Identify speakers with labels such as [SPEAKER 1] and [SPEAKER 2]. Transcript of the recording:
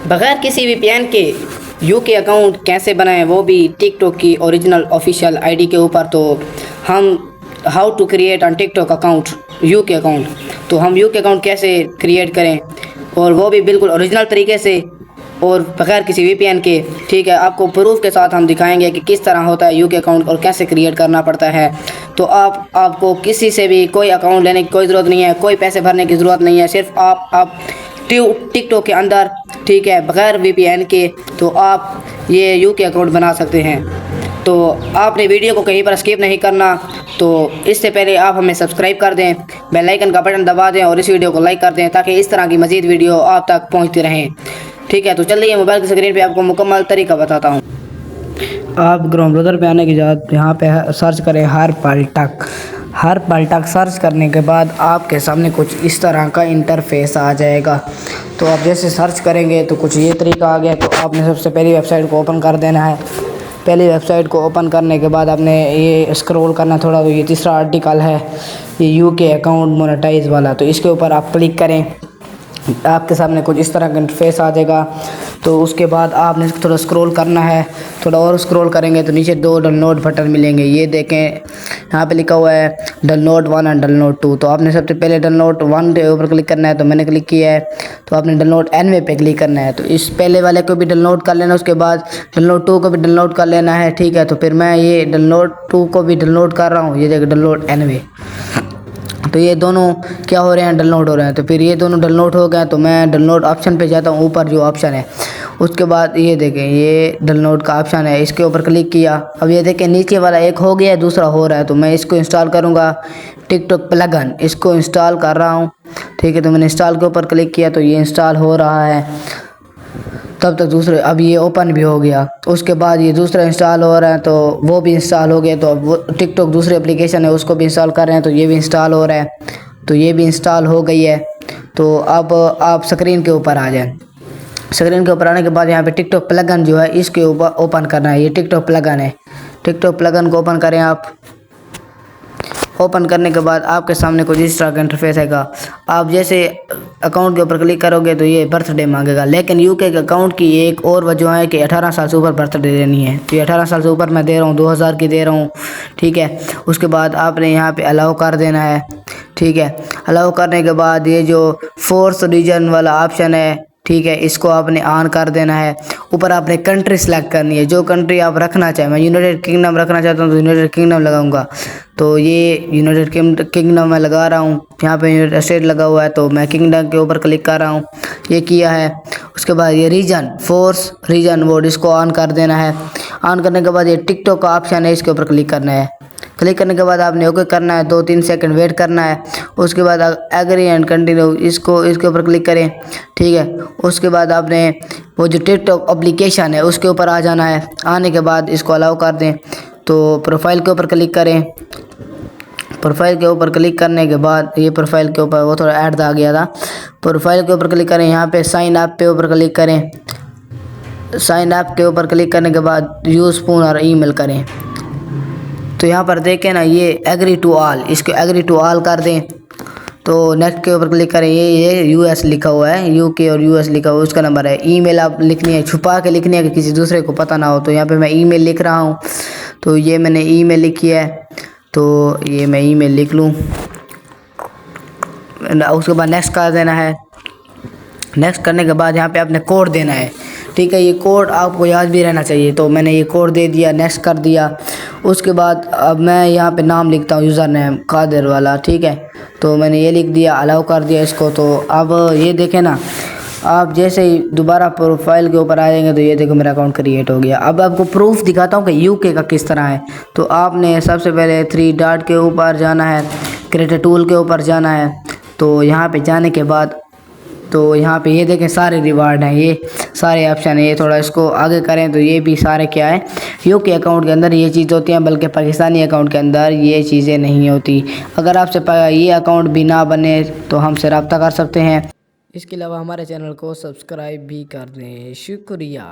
[SPEAKER 1] बगैर किसी वीपीएन के यूके अकाउंट कैसे बनाएं, वो भी टिकटॉक की ओरिजिनल ऑफिशियल आईडी के ऊपर। तो हम how to create on TikTok account UK account, तो हम यूके अकाउंट कैसे क्रिएट करें और वो भी बिल्कुल ओरिजिनल तरीके से और बगैर किसी वीपीएन के। ठीक है, आपको प्रूफ के साथ हम दिखाएंगे कि किस तरह होता है यूके अकाउंट और कैसे क्रिएट करना पड़ता है। तो आपको किसी से भी कोई अकाउंट लेने की कोई ज़रूरत नहीं है, कोई पैसे भरने की ज़रूरत नहीं है। सिर्फ आप टिकटॉक के अंदर, ठीक है, बगैर वीपीएन के, तो आप ये यूके अकाउंट बना सकते हैं। तो आपने वीडियो को कहीं पर स्किप नहीं करना। तो इससे पहले आप हमें सब्सक्राइब कर दें, बेल आइकन का बटन दबा दें और इस वीडियो को लाइक कर दें ताकि इस तरह की मज़ीद वीडियो आप तक पहुंचती रहें। ठीक है, तो चलिए मोबाइल की स्क्रीन पे आपको मुकम्मल तरीका बताता हूँ। आप क्रोम ब्राउज़र पे आने के बाद यहाँ पे सर्च करें हर पल तक सर्च करने के बाद आपके सामने कुछ इस तरह का इंटरफेस आ जाएगा। तो आप जैसे सर्च करेंगे तो कुछ ये तरीका आ गया। तो आपने सबसे पहली वेबसाइट को ओपन कर देना है। पहली वेबसाइट को ओपन करने के बाद आपने ये स्क्रॉल करना थोड़ा। तो ये तीसरा आर्टिकल है, ये यूके अकाउंट मोनेटाइज वाला, तो इसके ऊपर आप क्लिक करें। आपके सामने कुछ इस तरह का इंटरफेस आ जाएगा। तो उसके बाद आपने थोड़ा स्क्रॉल करना है। थोड़ा और स्क्रॉल करेंगे तो नीचे 2 डाउनलोड बटन मिलेंगे। ये देखें, यहाँ पे लिखा हुआ है डाउनलोड 1 और डाउनलोड 2। तो आपने सबसे पहले डाउनलोड 1 के ऊपर क्लिक करना है, तो मैंने क्लिक किया है। तो आपने डाउनलोड एनवे पे क्लिक करना है। तो इस पहले वाले को भी डाउनलोड कर लेना, उसके बाद डाउनलोड 2 को भी डाउनलोड कर लेना है। ठीक है, तो फिर मैं ये डाउनलोड 2 को भी डाउनलोड कर रहा हूँ। ये देखिए डाउनलोड एनवे, तो ये दोनों क्या हो रहे हैं, डाउनलोड हो रहे हैं। तो फिर ये दोनों डाउनलोड हो गए। तो मैं डाउनलोड ऑप्शन पे जाता हूँ, ऊपर जो ऑप्शन है उसके बाद ये देखें, ये डाउनलोड का ऑप्शन है, इसके ऊपर क्लिक किया। अब ये देखें नीचे वाला एक हो गया, दूसरा हो रहा है। तो मैं इसको इंस्टॉल करूँगा, टिकटॉक प्लगइन, इसको इंस्टॉल कर रहा हूँ। ठीक है, तो मैंने इंस्टॉल के ऊपर क्लिक किया तो ये इंस्टॉल हो रहा है। तब तक दूसरे, अब ये ओपन भी हो गया। उसके बाद ये दूसरा इंस्टॉल हो रहा है, तो वो भी इंस्टॉल हो गया। तो अब वो टिकटॉक दूसरी एप्लीकेशन है, उसको भी इंस्टॉल कर रहे हैं, तो ये भी इंस्टॉल हो रहा है। तो ये भी इंस्टॉल हो गई है। तो अब आप स्क्रीन के ऊपर आ जाएं। स्क्रीन के ऊपर आने के बाद यहाँ पे टिकटॉक प्लगइन जो है इसके ऊपर ओपन करना है। ये टिकटॉक प्लगइन है, टिकटॉक प्लगइन को ओपन करें आप। ओपन करने के बाद आपके सामने कुछ इस तरह का इंटरफेस आएगा। आप जैसे अकाउंट के ऊपर क्लिक करोगे तो ये बर्थडे मांगेगा, लेकिन यूके के अकाउंट की एक और वजह है कि 18 साल से ऊपर बर्थडे देनी है। तो ये 18 साल से ऊपर मैं दे रहा हूँ, 2000 की दे रहा हूँ। ठीक है, उसके बाद आपने यहाँ पे अलाउ कर देना है। ठीक है, अलाउ करने के बाद ये जो फोर्स रीजन वाला ऑप्शन है, ठीक है, इसको आपने ऑन कर देना है। ऊपर आपने कंट्री सेलेक्ट करनी है, जो कंट्री आप रखना चाहें। मैं यूनाइटेड किंगडम रखना चाहता हूँ तो यूनाइटेड किंगडम लगाऊंगा। तो ये यूनाइटेड किंगडम मैं लगा रहा हूँ। यहाँ पे यूनाइटेड स्टेट लगा हुआ है, तो मैं किंगडम के ऊपर क्लिक कर रहा हूँ। ये किया है। उसके बाद ये रीजन, फोर्स रीजन वर्ड, इसको ऑन कर देना है। ऑन करने के बाद ये टिकटॉक का ऑप्शन है, इसके ऊपर क्लिक करना है। क्लिक करने के बाद आपने ओके करना है, 2-3 सेकंड वेट करना है। उसके बाद एग्री एंड कंटिन्यू, इसके ऊपर क्लिक करें। ठीक है, उसके बाद आपने वो जो टिकटॉक एप्लीकेशन है उसके ऊपर आ जाना है। आने के बाद इसको अलाउ कर दें। तो प्रोफाइल के ऊपर क्लिक करें। प्रोफाइल के ऊपर क्लिक करने के बाद ये प्रोफाइल के ऊपर वो थोड़ा ऐड आ गया था। प्रोफाइल के ऊपर क्लिक करें, यहाँ पे साइन अप पे ऊपर क्लिक करें। साइन अप के ऊपर क्लिक करने के बाद यूज़ फोन और ईमेल करें। तो यहाँ पर देखें ना, ये एग्री टू ऑल, इसको एग्री टू ऑल कर दें। तो नेक्स्ट के ऊपर क्लिक करें। ये यूएस लिखा हुआ है, यूके और यूएस लिखा हुआ है, उसका नंबर है। ईमेल आप लिखनी है, छुपा के लिखनी है कि किसी दूसरे को पता ना हो। तो यहाँ पे मैं ईमेल लिख रहा हूँ, तो ये मैंने ईमेल लिखी है। तो ये मैं ईमेल लिख लूँ। उसके बाद नेक्स्ट कर देना है। नेक्स्ट करने के बाद यहाँ पे आपने कोड देना है। ठीक है, ये कोड आपको याद भी रहना चाहिए। तो मैंने ये कोड दे दिया, नेक्स्ट कर दिया। उसके बाद अब मैं यहाँ पे नाम लिखता हूँ, यूज़र नेम कादिर वाला। ठीक है, तो मैंने ये लिख दिया, अलाउ कर दिया इसको। तो अब ये देखें ना, आप जैसे ही दोबारा प्रोफाइल के ऊपर आ जाएंगे तो ये देखो मेरा अकाउंट क्रिएट हो गया। अब आपको प्रूफ दिखाता हूँ कि यूके का किस तरह है। तो आपने सबसे पहले 3 डॉट के ऊपर जाना है, क्रिएटर टूल के ऊपर जाना है। तो यहाँ पे जाने के बाद तो यहाँ पे ये देखें सारे रिवार्ड हैं, ये सारे ऑप्शन है। ये थोड़ा इसको आगे करें तो ये भी सारे क्या है, यूके अकाउंट के अंदर ये चीज़ होती हैं, बल्कि पाकिस्तानी अकाउंट के अंदर ये चीज़ें नहीं होती। अगर आपसे ये अकाउंट भी ना बने तो हमसे रब्ता कर सकते हैं। इसके अलावा हमारे चैनल को सब्सक्राइब भी कर दें। शुक्रिया।